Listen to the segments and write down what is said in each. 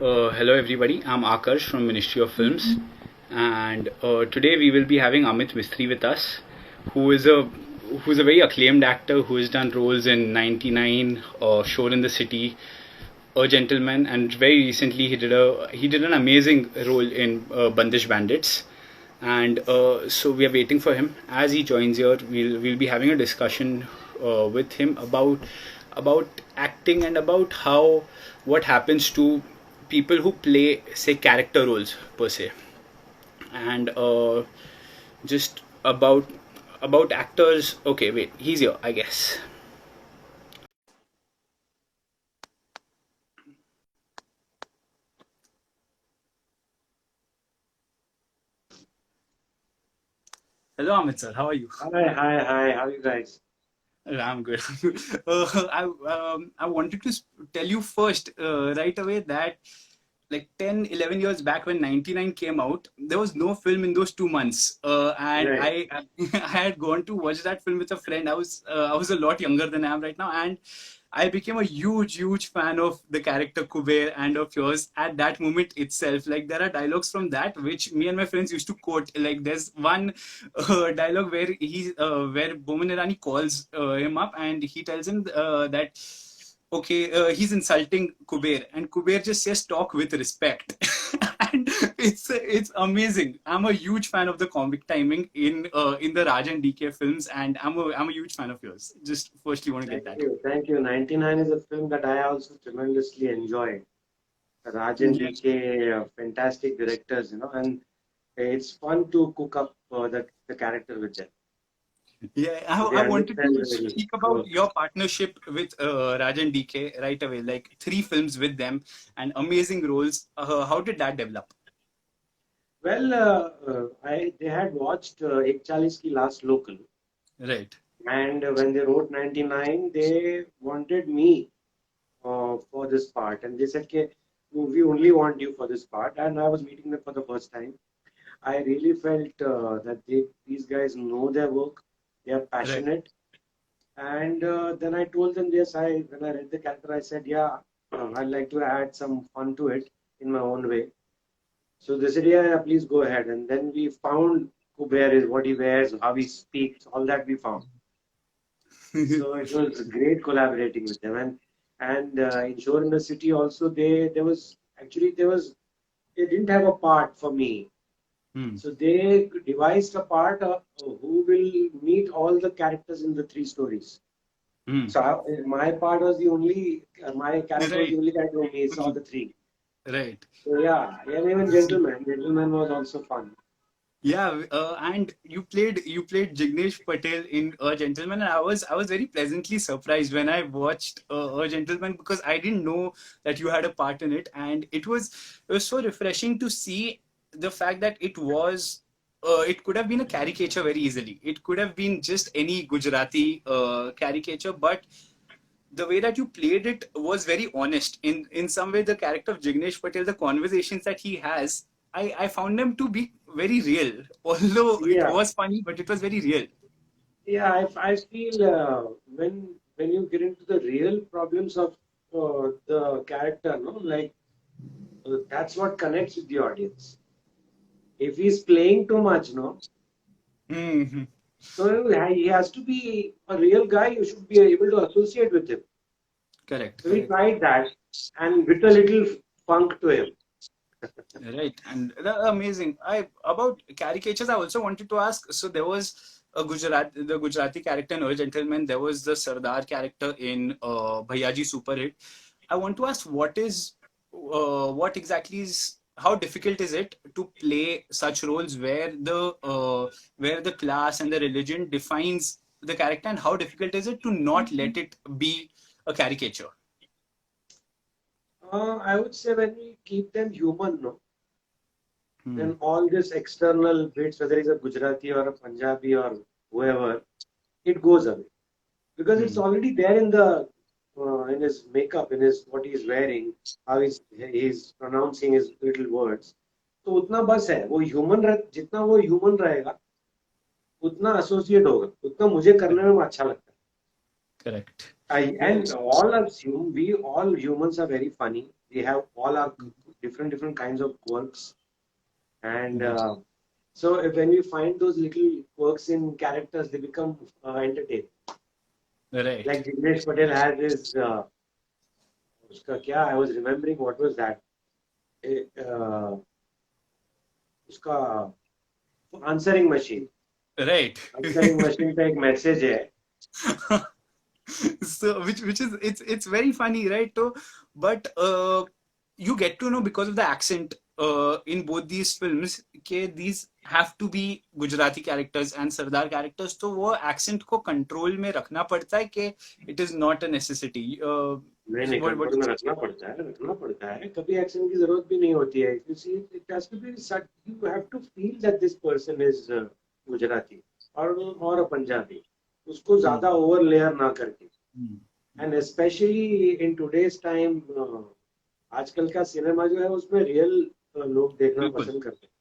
Hello everybody, I'm Akash from Ministry of Films, and today we will be having Amit Mistry with us, who is a who's a very acclaimed actor who has done roles in 99, Shore in the City, A Gentleman, and very recently he did an amazing role in Bandish Bandits, and so we are waiting for him. As he joins here, we'll be having a discussion with him about acting and about how what happens to people who play, say, character roles per se, and just about actors. Okay, wait, he's here, I guess. Hello, Amit sir. How are you? Hi, hi, hi. How are you guys? I'm good. I wanted to tell you first right away that like 10, 11 years back when 99 came out, there was no film in those 2 months. And Right. I had gone to watch that film with a friend. I was a lot younger than I am right now. And I became a huge fan of the character Kuber and of yours at that moment itself. Like there are dialogues from that which me and my friends used to quote. Like there's one dialogue where Boman Irani calls him up and he tells him that okay, he's insulting Kuber, and Kuber just says talk with respect. And it's amazing. I'm a huge fan of the comic timing in the Raj and DK films, and I'm a huge fan of yours. Just firstly want to get Thank that. you. Thank you. 99 is a film that I also tremendously enjoyed. Raj and Yes. DK, fantastic directors, and it's fun to cook up the character with them. Yeah, They I wanted understand to the very speak about role. your partnership with Raj and DK right away. Like three films with them and amazing roles. How did that develop? Well, they had watched Ek Chalis Ki Last Local, Right. and when they wrote 99, they wanted me for this part, and they said, "Okay, we only want you for this part." And I was meeting them for the first time. I really felt that these guys know their work, they are Right. passionate. And then I told them, yes, when I read the character, I said, yeah, I'd like to add some fun to it in my own way. So they said, yeah, please go ahead. And then we found Kuber is what he wears, how he speaks, all that we found. So it was great collaborating with them. And in Shore in the City also, they didn't have a part for me. Hmm. So they devised a part of who will meet all the characters in the three stories. Hmm. So my part was the only, my character was the Right. only character who saw the three. Right. So yeah, and even Gentleman was also fun. Yeah, and you played Jignesh Patel in A Gentleman, and I was very pleasantly surprised when I watched A Gentleman because I didn't know that you had a part in it, and it was so refreshing to see the fact that it could have been a caricature very easily. It could have been just any Gujarati caricature, but the way that you played it was very honest. In some way, the character of Jignesh Patel, the conversations that he has, I found them to be very real. Although it Yeah, was funny, but it was very real. yeah. I feel when you get into the real problems of the character, no, like that's what connects with the audience. If he's playing too much, no, Hmm. so he has to be a real guy. You should be able to associate with him. Correct, So we correct. tried that, and with a little funk to him. Right, and amazing. I about caricatures. I also wanted to ask. So there was the Gujarati character in A Gentleman. There was the Sardar character in Bhaiyaji Super Hit. I want to ask what exactly is how difficult is it to play such roles where the class and the religion defines the character, and how difficult is it to not let it be a caricature? I would say when we keep them human, no, Hmm. then all this external bits, whether it's a Gujarati or a Punjabi or whoever, it goes away because it's Hmm. already there in his makeup, in his what he's wearing, how he's pronouncing his little words. तो उतना बस है वो जितना वो human रहेगा उतना associate होगा उतना मुझे करने में अच्छा लगता है. Correct. And all us we all humans are very funny. We have all our different kinds of quirks. And so when we find those little quirks in characters, they become entertaining. Right. Like Jignesh Patel has his, uska kya? I was remembering what was that? उसका answering machine Right. Answering machine पे एक message है. So which is it's very funny, right? So, but you get to know because of the accent in both these films कि these have to be Gujarati characters and Sardar characters. तो वो accent को control में रखना पड़ता है कि it is not a necessity. नहीं कंट्रोल में रखना पड़ता है कभी एक्शन की जरूरत भी नहीं होती है. You see, it has to be you have to feel that this person is Gujarati और पंजाबी, उसको ज्यादा ओवर लेयर ना करके. And specially in today's time आजकल का सिनेमा जो है उसमें रियल लोग देखना पसंद करते हैं.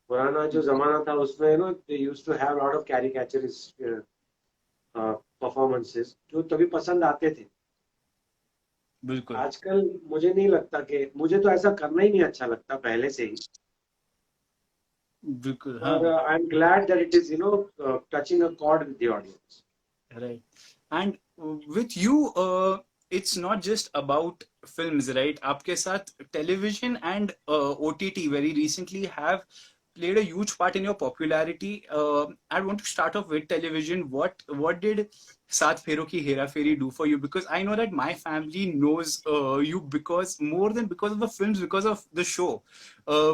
पुराना जो जमाना था उसमें they used to have lot of caricaturist performances जो तभी पसंद आते थे. बिल्कुल. आजकल मुझे नहीं लगता कि मुझे तो ऐसा करना ही नहीं अच्छा लगता पहले से ही. बिल्कुल. और I am glad that it is touching a cord with the audience. Right. And with you, it's not just about films, right? आपके साथ television and OTT very recently have played a huge part in your popularity. I want to start off with television. What did Saath Phero Ki Hera Pheri do for you? Because I know that my family knows you because more than because of the films, because of the show, uh,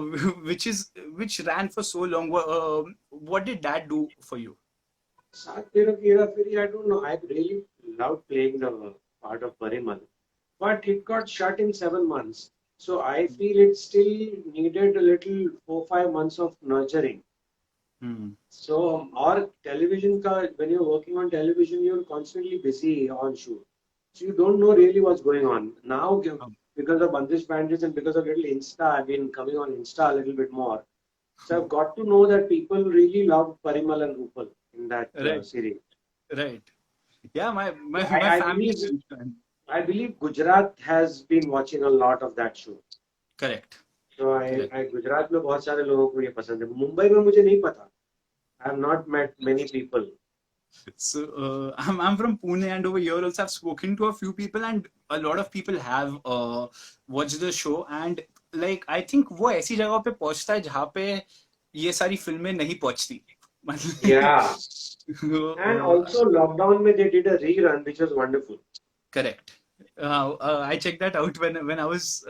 which ran for so long. What did that do for you? Saath Phero Ki Hera Pheri, I don't know. I really loved playing the part of Parimal, but it got shut in 7 months. So I feel it still needed a little 4-5 months of nurturing. So, or television, when you're working on television, you're constantly busy on shoot. So you don't know really what's going on. Now, because of Bandish Bandits and because of little Insta, I've been coming on Insta a little bit more. So I've got to know that people really love Parimal and Rupal in that series. Right. Yeah, my family is fan. I believe Gujarat has been watching a lot of that show. Correct. So I Gujarat में बहुत सारे लोगों को ये पसंद है. मुंबई में मुझे नहीं पता. I have not met many people. So I'm from Pune, and over here also I've spoken to a few people, and a lot of people have watched the show, and like I think वो ऐसी जगह पे पहुंचता है जहाँ पे ये सारी फिल्में नहीं पहुंचती. Yeah. And also lockdown में they did a rerun which was wonderful. Correct. I checked that out when I was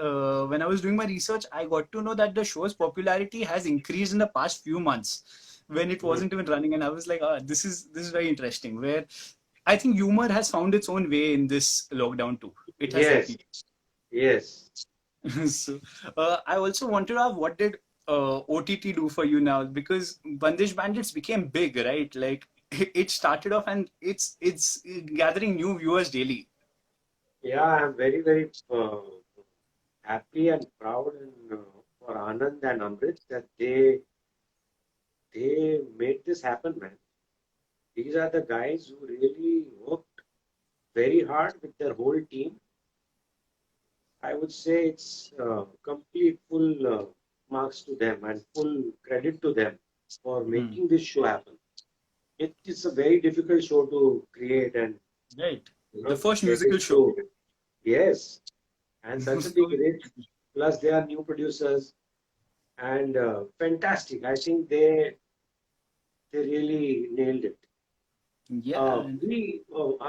doing my research. I got to know that the show's popularity has increased in the past few months when it wasn't even running, and I was like, this is very interesting. Where I think humor has found its own way in this lockdown too. It has. Yes. So I also wanted to ask, what did OTT do for you now? Because Bandish Bandits became big, right? Like it started off, and it's gathering new viewers daily. Yeah, I'm very, very happy and proud for Anand and Amit that they made this happen, man. These are the guys who really worked very hard with their whole team. I would say it's complete full marks to them and full credit to them for making this show happen. It is a very difficult show to create and right. The first musical show. Yes, and such a big hit. Plus, they are new producers and fantastic. I think they really nailed it. Yeah.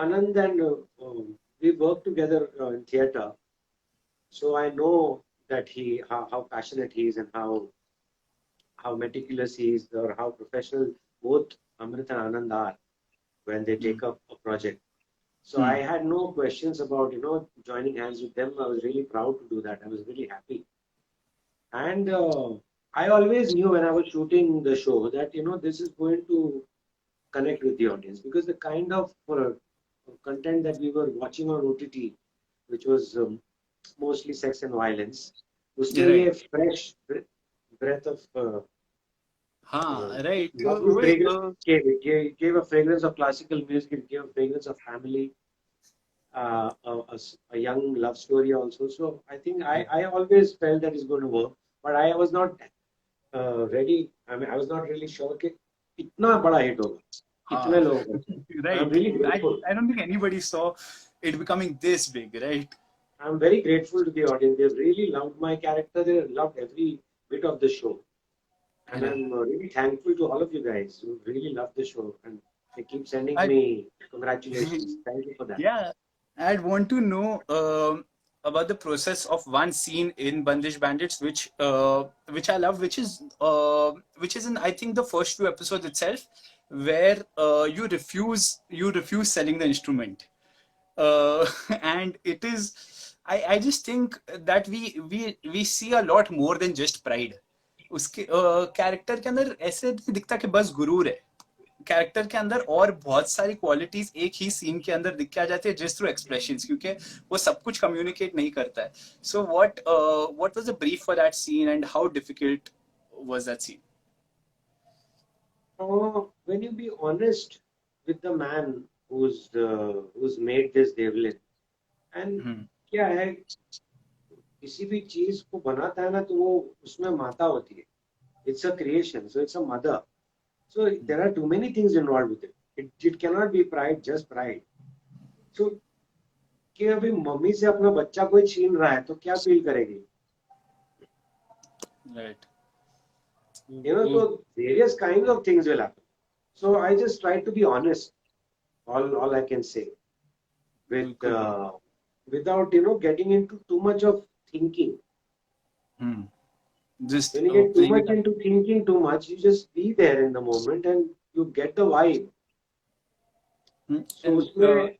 Anand and we worked together in theatre, so I know that how passionate he is and how meticulous he is, or how professional both Amit and Anand are when they take up a project. So I had no questions about joining hands with them. I was really proud to do that. I was really happy, and I always knew when I was shooting the show that this is going to connect with the audience, because the kind of content that we were watching on OTT, which was mostly sex and violence, was really a fresh breath of right. It gave a fragrance of classical music. It gave a fragrance of family. a young love story also. So I think I always felt that it's going to work, but I was not ready. I mean, I was not really sure कि इतना बड़ा hit होगा, Uh, इतने लोगों को. I'm right. really grateful. I don't think anybody saw it becoming this big, right? I'm very grateful to the audience. They really loved my character. They loved every bit of the show. And Right. I'm really thankful to all of you guys who really love the show. And they keep sending I, me congratulations. Thank you for that. yeah, I'd want to know about the process of one scene in Bandish Bandits, which I love, which is in I think the first two episodes itself, where you refuse selling the instrument, and it is I just think that we see a lot more than just pride. उसके character के अंदर ऐसे नहीं दिखता कि बस गुरूर है. Character के अंदर और बहुत सारी क्वालिटीज एक ही सीन के अंदर दिख के आ जाती है जस्ट थ्रू एक्सप्रेशंस, क्योंकि वो सब कुछ कम्युनिकेट नहीं करता है. So what was the brief for that scene and how difficult was that scene? When you be honest with the man who's made this Devlin, and क्या है, किसी भी चीज को बनाता है ना तो वो उसमें माता होती है. It's a creation, so it's a mother. So there are too many things involved with it. It cannot be pride, just pride. So कि अभी मम्मी से अपना बच्चा कोई छीन रहा है तो क्या फील करेगी? Right. So various kinds of things will happen. So I just try to be honest. All I can say with without getting into too much of thinking. Just when you get too much into thinking too much, you just be there in the moment and you get the vibe. So उसमें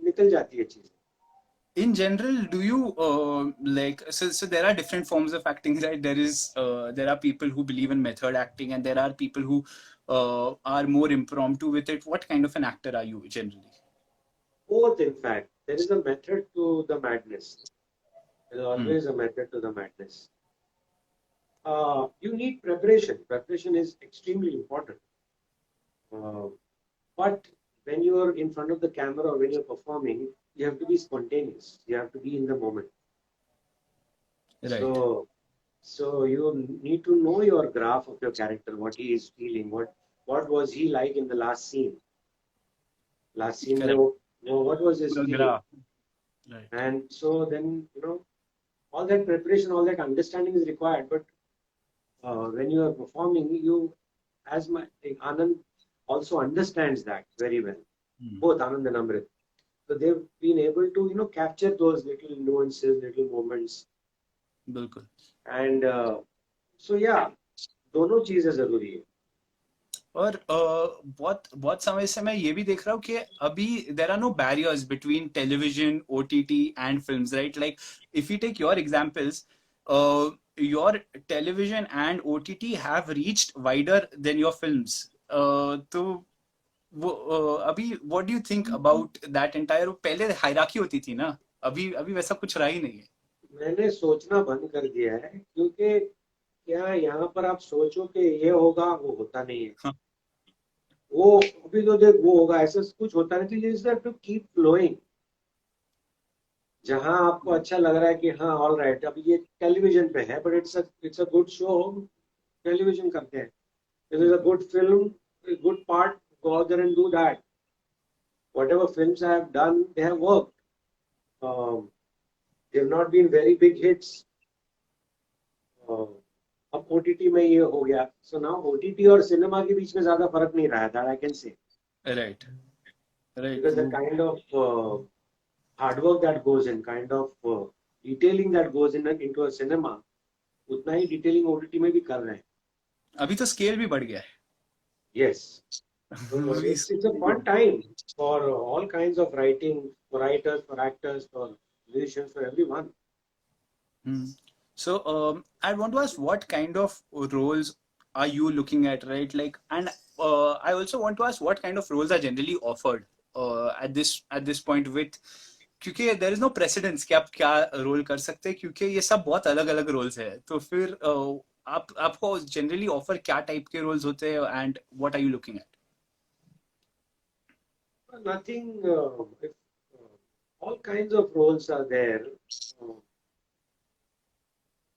निकल जाती है चीजें. In general, do you like so there are different forms of acting, right? There are people who believe in method acting and there are people who are more impromptu with it. What kind of an actor are you generally? Both, in fact. There is a method to the madness. There is always a method to the madness. You need preparation. Preparation is extremely important. But when you are in front of the camera or when you're performing, you have to be spontaneous. You have to be in the moment. Right. So you need to know your graph of your character, what he is feeling, what was he like in the last scene. Last scene, what was his feeling? Right. And so then, all that preparation, all that understanding is required. But when you are performing, as Anand also understands that very well. Both Anand and Amrit. So they've been able to, capture those little nuances, little moments. बिल्कुल. And so yeah, दोनों चीजें जरूरी है. और बहुत समय से मैं ये भी देख रहा हूँ कि अभी there are no barriers between television, OTT and films, right? Like if we take your examples, your television and OTT have reached wider than your films. तो वो अभी what do you think about that entire? पहले hierarchy होती थी ना, अभी वैसा कुछ रहा ही नहीं है. मैंने सोचना बंद कर दिया है क्योंकि क्या यहाँ पर आप सोचो कि ये होगा, वो होता नहीं है. वो अभी तो देख वो होगा, ऐसा कुछ होता नहीं. तो you have to keep flowing. जहां आपको अच्छा लग रहा है कि हाँ ऑल राइट, अभी ये टेलीविजन पे है but it's a good show, television करते हैं. It is a good film, good part, go out there and do that. Whatever films I have done, they have worked. They have not been very big hits. अब OTT में ये हो गया. So now OTT और cinema के बीच में ज्यादा फर्क नहीं रहा, that I can say. Right. Because the kind of hard work that goes in, kind of detailing that goes into a cinema, उतना ही detailing OTT में भी कर रहे हैं. अभी तो स्केल भी बढ़ गया है. Yes. It's a fun time for all kinds of writing, for writers, for actors, for musicians, for everyone. So I want to ask, what kind of roles are you looking at, right? Like, and I also want to ask, what kind of roles are generally offered at this point with, क्योंकि there is no precedence कि आप क्या role कर सकते हैं, क्योंकि ये सब बहुत अलग अलग रोल्स है. तो फिर आपको जनरली ऑफर क्या टाइप के रोल्स होते हैं and what are you looking at? Nothing. all kinds of roles are there. Uh,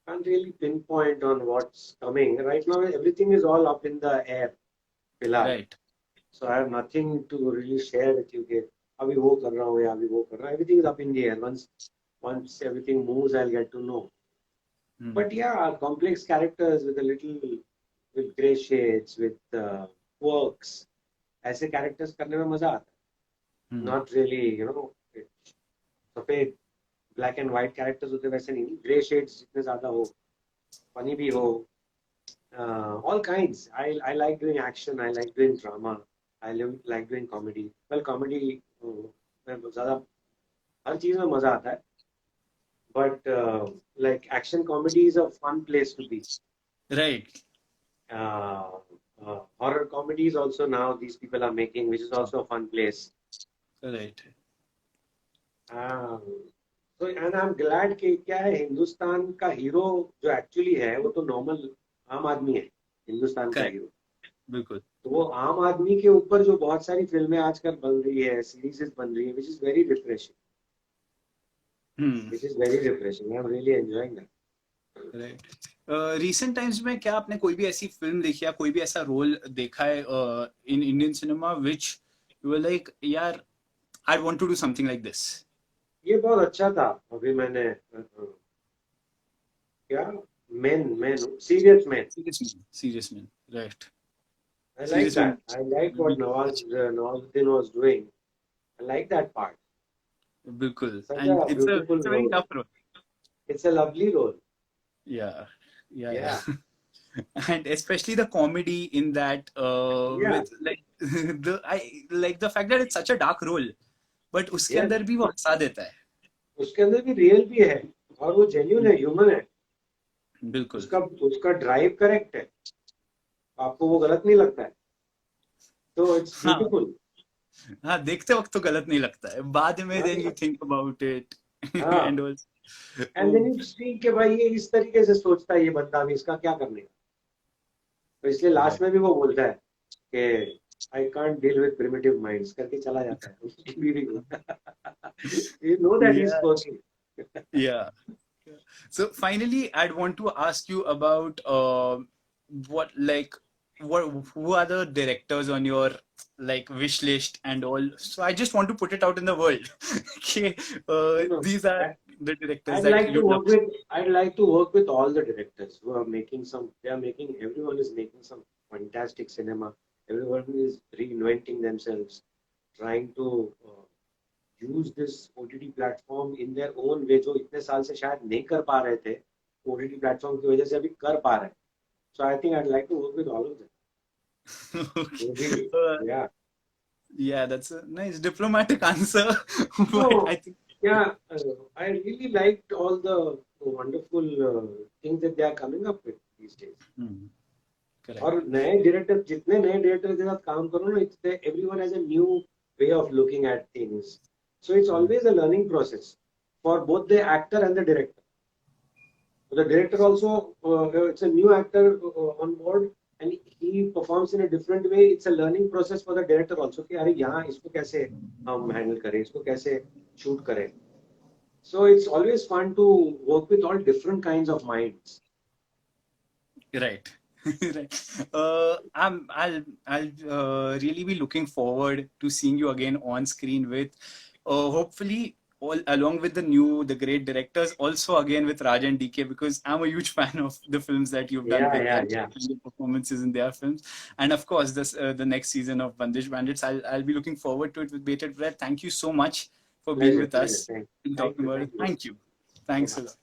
Can't really pinpoint on what's coming. Right now, everything is all up in the air, Bilal. Right. So I have nothing to really share with you. कि अभी वो कर रहा हूँ या अभी वो कर रहा हूँ. Everything is up in the air. Once everything moves, I'll get to know. Hmm. But yeah, complex characters with a little with gray shades, with quirks. ऐसे characters करने में मजा आता है. Hmm. Not really, सफेद black and white characters होते वैसे नहीं. Gray shades जितने ज्यादा हो, funny भी हो. All kinds. I like doing action. I like doing drama. Like doing comedy. Well, comedy में ज़्यादा हर चीज में मजा आता है. But like action comedy is a fun place to be. Right. Uh, Horror comedies also now these people are making, which is also a fun place. Right. So and I'm glad कि क्या है हिंदुस्तान का hero जो actually है वो तो normal आम आदमी है हिंदुस्तान का Correct. हीरो. बिल्कुल. तो वो आम आदमी के ऊपर जो बहुत सारी फिल्में आजकल बन रही है, सीरीजेस बन रही है, which is very refreshing. Hmm. Which is very refreshing. I'm really enjoying that. Right. Recent times में क्या आपने कोई भी ऐसी फिल्म देखी या कोई भी ऐसा रोल देखा है in Indian cinema which you were like यार I want to do something like this. ये बहुत अच्छा था. अभी मैंने क्या men Serious man. Right. I like Serious that. man. I like what Nawazuddin was doing. I like that part. बिल्कुल. Such And a beautiful it's a very role. tough role. It's a lovely role. Yeah. Yeah. And especially the comedy in that Yeah. with like the I like the fact that it's such a dark role but उसके Yes. अंदर भी वो हंसा देता है. उसके अंदर भी real भी है और वो जेन्युइन है, ह्यूमन है. बिल्कुल. उसका ड्राइव करेक्ट है. आपको वो गलत नहीं लगता है. तो इट्स हाँ ब्यूटीफुल. हाँ देखते वक्त तो गलत नहीं लगता है बाद में then you think about it हाँ. and also and then you see कि भाई ये इस तरीके से सोचता है ये बंदा भी, इसका क्या करने का. तो इसलिए लास्ट में भी वो बोलता है कि I can't deal with primitive minds करके चला जाता है उसकी बीवी को. You know that is yeah working. yeah. So finally, I'd want to ask you about what like what who are the directors on your like wish list and all. So I just want to put it out in the world. Okay, these are the directors I'd that like to you'd love. work with I'd like to work with all the directors who are making some. They are making, everyone is making some fantastic cinema. Everyone is reinventing themselves, trying to use this OTT platform in their own way, जो इतने साल से शायद नहीं कर पा रहे थे, OTT platform की वजह से अभी कर पा रहे हैं. So I think I'd like to work with all of them. Okay. Maybe, yeah. Yeah, that's a nice diplomatic answer. But No, I think yeah, I really liked all the wonderful things that they are coming up with these days. correct. और नए director, जितने नए director के साथ काम करो ना, it's everyone has a new way of looking at things. So it's always a learning process for both the actor and the director. The director also, it's a new actor on board and he performs in a different way. It's a learning process for the director also कि अरे यहाँ इसको कैसे हम handle करें, इसको कैसे shoot करें. So it's always fun to work with all different kinds of minds. Right. Right. I'll really be looking forward to seeing you again on screen with, hopefully all along with the great directors, also again with Raj and DK because I'm a huge fan of the films that you've done with them Yeah. and the performances in their films, and of course this the next season of Bandish Bandits. I'll be looking forward to it with bated breath. Thank you so much for being with Pleasure. us and talking about it. Thank you. Thanks a lot.